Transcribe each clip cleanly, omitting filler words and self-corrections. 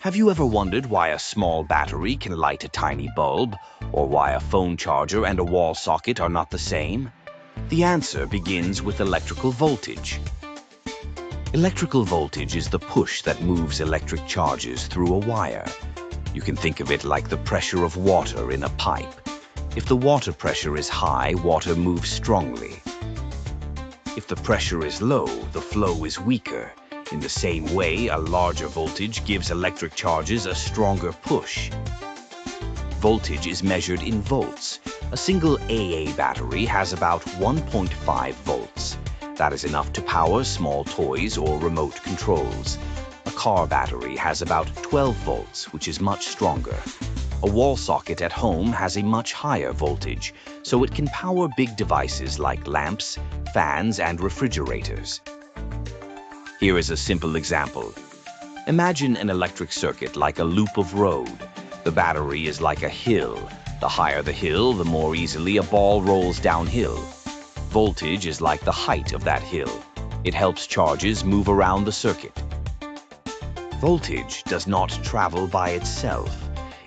Have you ever wondered why a small battery can light a tiny bulb, or why a phone charger and a wall socket are not the same? The answer begins with electrical voltage. Electrical voltage is the push that moves electric charges through a wire. You can think of it like the pressure of water in a pipe. If the water pressure is high, water moves strongly. If the pressure is low, the flow is weaker. In the same way, a larger voltage gives electric charges a stronger push. Voltage is measured in volts. A single AA battery has about 1.5 volts. That is enough to power small toys or remote controls. A car battery has about 12 volts, which is much stronger. A wall socket at home has a much higher voltage, so it can power big devices like lamps, fans, and refrigerators. Here is a simple example. Imagine an electric circuit like a loop of road. The battery is like a hill. The higher the hill, the more easily a ball rolls downhill. Voltage is like the height of that hill. It helps charges move around the circuit. Voltage does not travel by itself.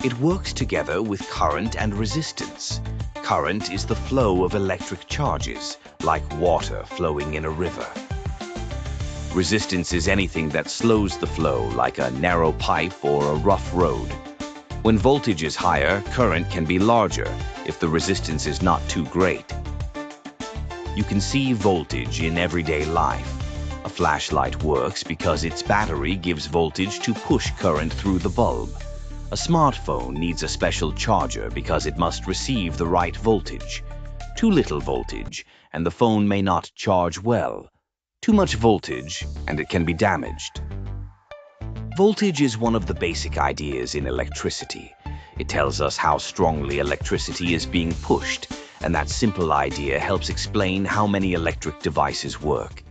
It works together with current and resistance. Current is the flow of electric charges, like water flowing in a river. Resistance is anything that slows the flow, like a narrow pipe or a rough road. When voltage is higher, current can be larger if the resistance is not too great. You can see voltage in everyday life. A flashlight works because its battery gives voltage to push current through the bulb. A smartphone needs a special charger because it must receive the right voltage. Too little voltage, and the phone may not charge well. Too much voltage, and it can be damaged. Voltage is one of the basic ideas in electricity. It tells us how strongly electricity is being pushed, and that simple idea helps explain how many electric devices work.